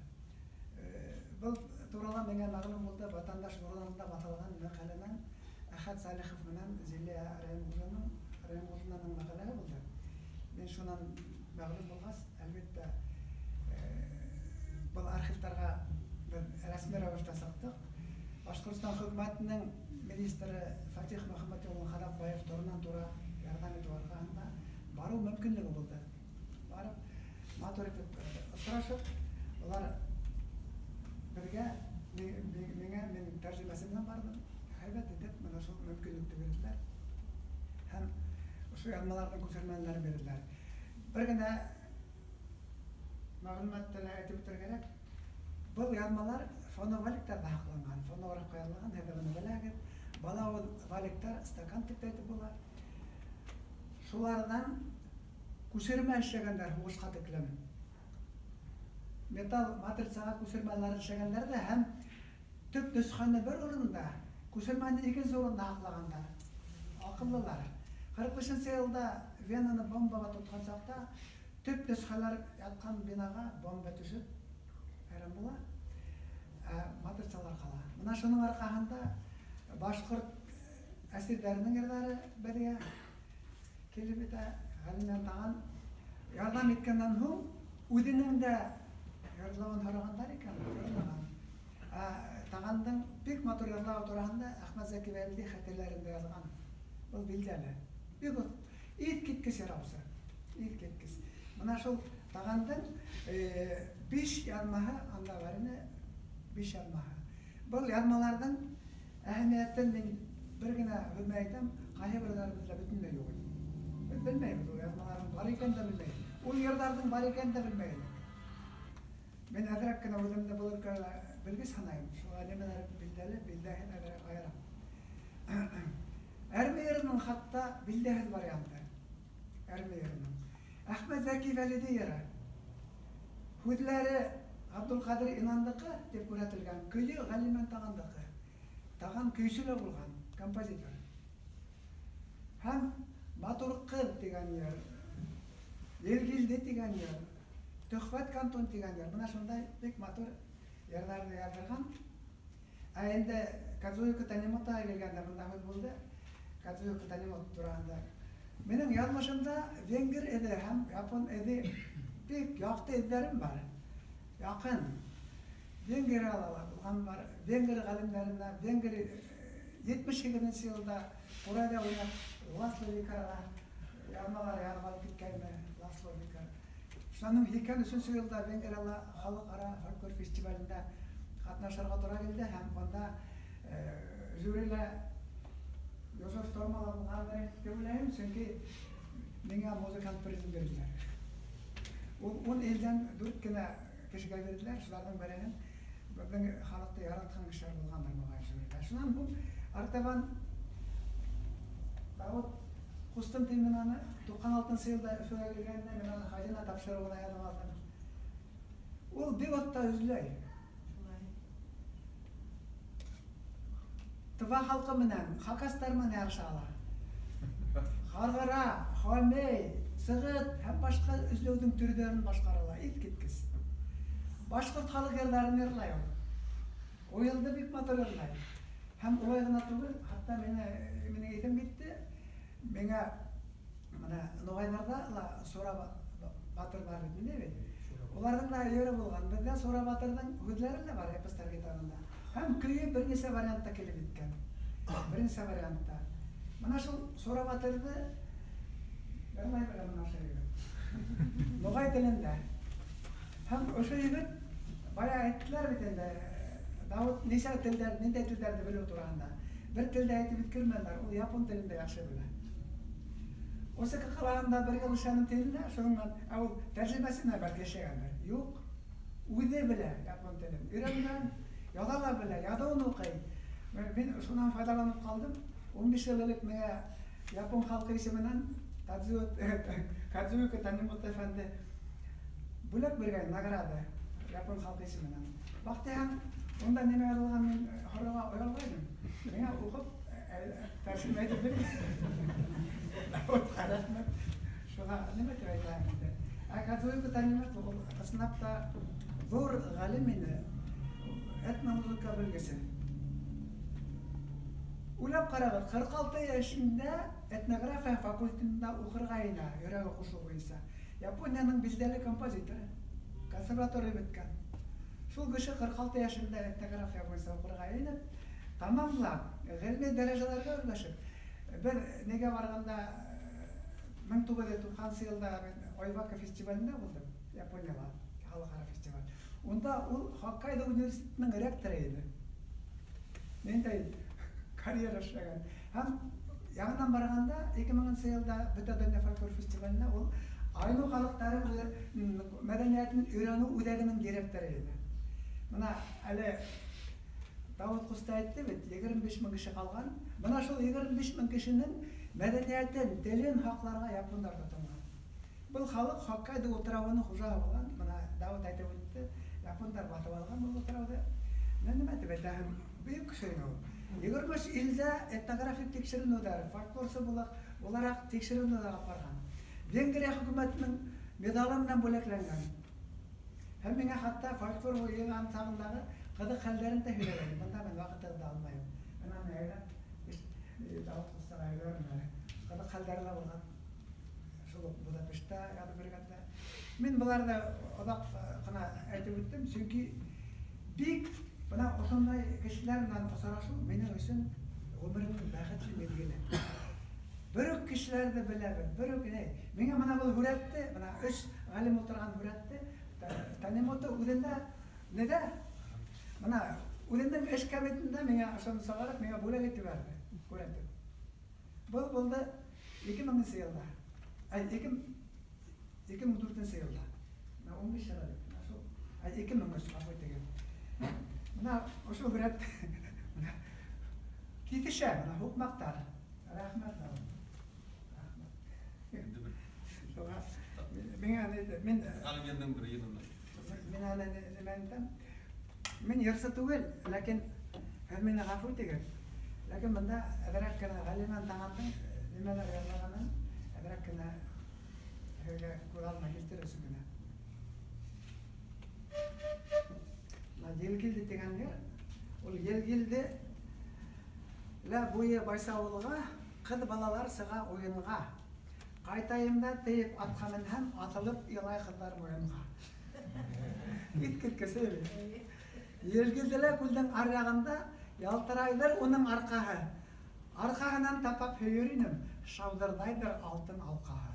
S4: Bu turala menge mağlum oldu, vatandaş buralarında batılgan mekalenen Ahad Salihov bilen Zeliha Rahimullan'ın makaleleri oldu. Ben şundan mağlum olğas, elbette bu arxivtarga bir resmi ravişte saktık. Başkırstan hükümetinin ministri Fatih Muhammedoğlu Halapbayev torundan tura yardım etip varganda baruu mümkünlüğü oldu. Barıp matur etip ısıraşıp, ular birge benim tercümesimden vardım. Elbette edip bana şu mümkünlükte verirler. Hem şu yazmalardan göstermeleri verirler. Bir güne malumatlarına aytıp gerek. Bu yazmalar fonovalikler bahaklangan, fonograf koyulgan hedefini belagir. Bala o valikler stakan tipteydi bular. Şulardan kusirme işlegenler hoşqa tiklemin. Metal matrisaga kusirmeler işlegenler de hem tüp nüshani bir orunda, kusirmeni ikinci orunda haklaganlar. Akıllılar. 45 yılda Viyana'nı bombaga tutkan çağda tüp nüshalar yatkan binaga bomba düşüp hayran bula matrisalar kala. Mına şunun arkasında Başkurt esirlerinin yerleri beriye kelip ete Halimen Tağan yardım etkenden hum udinin de yarlavan haraganlar iken Tağan'dan pek matur yarlağı oturağında Ahmet Zeki Veldi xatirlerinde yazgan. Bu bildeli. Bir ilk etkisi yaravsa. İlk etkisi. Buna şu Tağan'dan 5 yarmaha anda varını 5 yarmaha. Bu yarmalardan ehemmiyetten ben bir güne bilmeydim. Kayıbırlarımızla bütünle yok. Ben bilmeyim bu yazmaların var iken de bilmeyim. O yerlerden var iken de bilmeyim. Ben ederek kına özümde bulurken bilgi sanayım. Şu alemeler bildehin ederek ayıram. Ermeyer'in hatta bildehil varyantı. Ermeyer'in. Ahmet Zeki Velidi yere. Hudleri Abdülkadir İnandıkı dep öğretilgen. Köyü Halimen Tağandıkı. Tağan köysüle bulgan, kompozitör. Hem Matur Kıl degan yer, Yergildi degan yer, Töhfet Kanton degan yer. Buna şunday pek matur yerlerde yazılgan. Endi Kazuyuku Tanimot'a gelgende bunda hıl buldu. Kazuyuku Tanimot durağında. Benim yazmışımda Venger edi hem Japon edi pek yaktı edilerim var. Yakın. Venger'i alalım var. Venger galimlerinden, Venger'i 70 yılda burada oynayıp Laszlo Vikar'a yazmalar yarmalı gitkenme Laszlo Vikar. Шуның 2003 елда Венгрияда халыкара фольклор фестивалында катнашырга тура келди һәм анда жюриле Йозеф Тормала булган деп уйлайм, чөнки миңа музыкант призын бирделәр. Ул елдан 4 кенә кешегә бирделәр, шуларның беренең безнең халыкты яраткан кешеләр булганнар бугай жюрилда. Шуннан бу артабан Давыт Кустантин мен аны 96 елда Өфөгә килгәндә мен аны хазина тапшыруына ядым алдым. Ул бик отта үзләй. Тыва халкы менән, хакастар менән ярыша ала. Харгара, Хомей, Сыгыт һәм башка үзләүдең төрләрен башкарыла, иткиткес. Башкорт халык йырларын йырлай ул. Уелды бик матур йырлай. Һәм улай гына түгел, хатта минең әйтем китте. Миңа менә Нугайларда Сура Батыр бар бит. Уларның да йөрә булган. Бездә Сура Батырның үзләре дә бар эпостар китабында. Һәм көйе бер нисә вариантта килеп иткән. Беренче вариантта. Менә шул Сура Батырны ярмай белән менә шәйгә. Нугай телендә. Һәм ошо егет бая әйттеләр бит инде. Давыт нисә телдәр, нинди телдәрне белү турында. Бер телдә әйтеп биткермәделәр, ул япон телендә яхшы белә. Осыка калаганда бер ел эшләнеп телендә, шуңнан ул тәрҗемәсенә бәлки эшләгәндер. Юк. Үзе белә япон телен. Өйрәнгән, ядала белә, ядауны укый. Мин шуннан файдаланып калдым. 15 ел элек миңа япон халкы исеменнән Кадзуюки Танимото әфәнде бүләк биргән награда япон халкы исеменнән. Вакытта онда неме алган мен хорга оялгайным. Миңа укып тәрҗемә итеп бирде. Рәхмәт. Шуңа неме дип әйтәм инде. Кадзуюки Танимото сынапта зур галим иде. Этномузыка белгесе. Уйлап карагыз, 46 яшендә этнография факультетында укырга ина, йөрәге кушу буенча. Япониянең билдәле композиторы, консерватория биткән. Шул кеше 46 яшендә этнография буенча укырга ина, тамамлап, гыйльми дәрәҗәләргә өлгәшеп. Бер нигә барганда 1990 елда Ойвака фестивалендә булдым, Япониялар, халыкара фестиваль. Унда ул Хоккайдо университетының ректоры иде. Мен дә карьера эшләгән. Һәм яңадан барганда 2000 елда Бөтәдөнья фольклор фестивалендә ул Айну халыктары мәдәниятен өйрәнү үзәгенең директоры иде. Менә әле Давыт Куста әйтте бит, 25 мең кеше калган. Менә шул 25 мең кешенең мәдәниятен, телен хакларга японнар тотынган. Бу халык Хоккайдо утравының хуҗа булган. Менә Давыт әйтеп үтте, японнар батып алган бу утравда. Мен нимә дип әйтәм? Бик көчәйнү. 23 илдә этнографик тикшеренүләр, фольклорсы буларак тикшеренүләр апарган. Венгрия хөкүмәтенең медалы белән бүләкләнгән. Һәм миңа хатта фольклор уйган сагындагы кыдык хәлләрен дә һөйләгән. Монда мен вакытында алмайм. Менә әйләп Давыт Кустага әйләнә. Кыдык хәлләрдә булган. Шул Будапештта ятып бергәндә. Мин буларда одак кына әйтеп үттем, чөнки бик бuna ошондай кешеләр белән очрашу минең өчен гомеремнең бәхетле мизгеле. Бер үк кешеләрне беләбез, бер үк генә. Миңа менә бу хүрәтте, менә 3 галим утырган хүрәтте, Танимото үзендә нидә? Менә үзенең эш кабинетында миңа ошоны сагалап, миңа бүләк итеп берде. Хүрәтте. Бу булды 2000 елда. 2004 елда. Менә 15 ел элек. Ошо 2000 кабул итегән. Менә ошо хүрәт. Менә китешә, менә хукмактар. Рәхмәт. Мен
S1: Галимнең бер йөннән.
S4: Мен ярса түгел, ләкин һәммәне гафу итегез. Ләкин монда әдәрәк кенә галиман таңатның нимәләр язганын әдәрәк кенә һәйгә Куранга китерәсе генә. Елгилде дигәнгә, ул Елгилде ла буе Байсавылга кыз балалар сыга уенга. Кайтайымда тейеп атканын һәм атылып елай кызлар уенга. Иткеткесе. Елгилделә күлдән арягында ялтырайдыр уның аркаһы. Аркаһынан тапап һөйринем, шаудырдайдыр алтын алкаһы.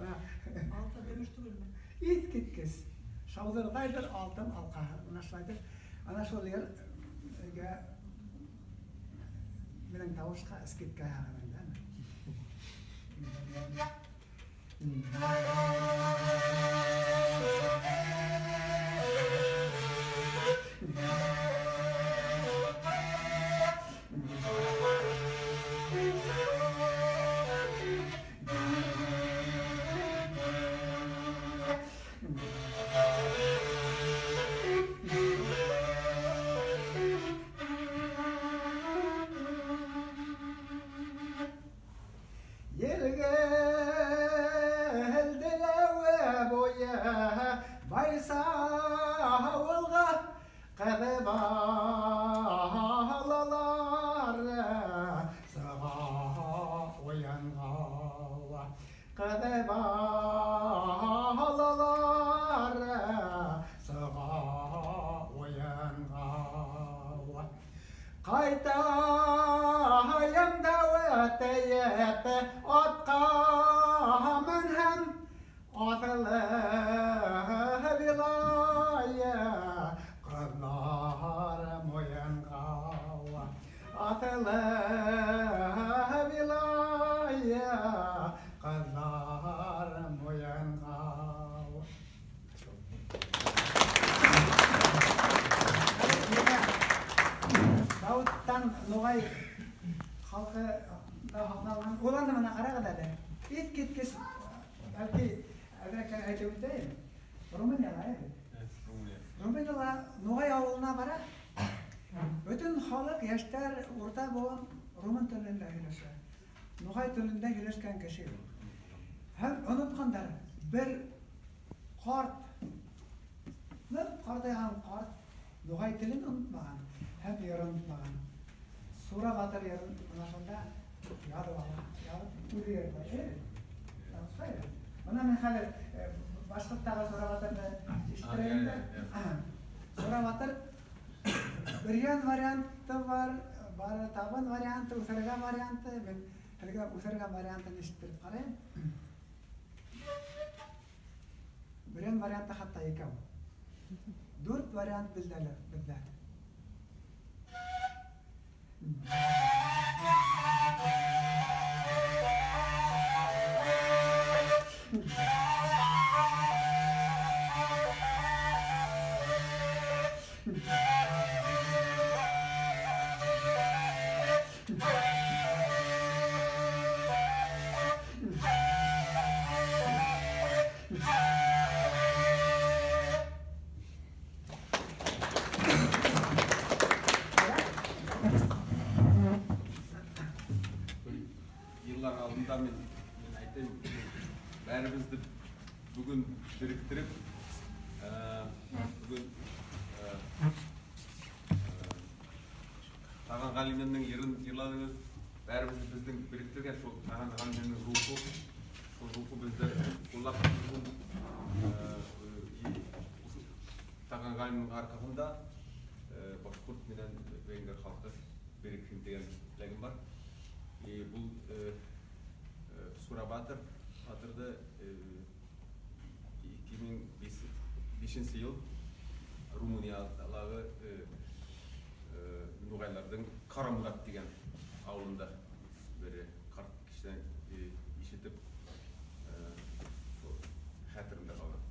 S5: Altta dönüş түгілме?
S4: Ит кеткес. Шаудырдайдыр алтын алқа. Анашлайды. Ана шол ерге менің тауышқа іскетке ағынан да. Ноғай халқы оларды мына қарағыдады. Ет кеткес, бәлки әбірәкән айтып өтейін. Румынияға еді. Румынияға Ноғай ауылына бара. Бүтін халық, яштар, орта болған румын тілінде сөйлесті. Ноғай тілінде сөйлескен кеше. Һәм ұнытқандар бір қарт, қартайған қарт Ноғай тілін ұнытмаған, һәм ер ұнытмаған. Сура батыр ерін ұнашында яды бала, яды үді ерді. Мұна мен қазір башқұрттағы Сура батырды іштірейінді. Сура батыр бірген варианты бар, табын варианты, ұсырған варианты, мен ұсырған вариантын іштіріп қарайын. Бірген варианты қатта екеу. 4 вариант білді.
S1: Мен айтайын, бәрімізді бүгін біріктіріп, бүгін Таған Ғалименнің ерланыңыз бәрімізді біздің біріктірген сол Таған Ғалименнің рухы бізді қолдап Таған Ғалименнің арқасында башқұрт менен венгер халқы біріккен деген тілегім бар. Бұл Сура батырды 2005 yıl Rumuniya'дағы Ноғайлардың Қарамұрат деген ауылында бір қарт кішіден ешетіп хәтірімде қалған.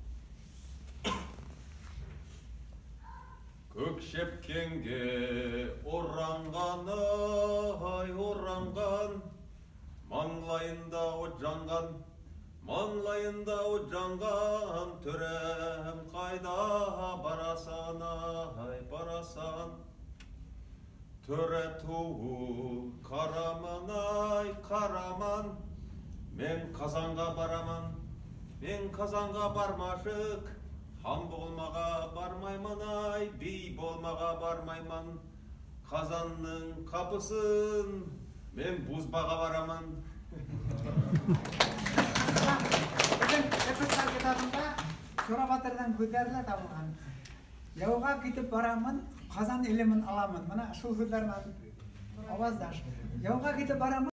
S1: Көк шепкенге оранғаны ай оранған, маңлайында от жанған, төрем қайда барасан ай барасан. Төре туы қараман ай қараман, мен Қазанға бараман, мен Қазанға бармашық, хан болмаға бармайман ай, би болмаға бармайман. Қазанның қапысын мен бұзбаға бараман.
S4: Біздің эпостар кітабында Сура батырдан көздерілі табылған. Яуға кетіп барамын, Қазан елімін аламын. Мына шул сөздермен аваздаш. Яуға кетіп барамын,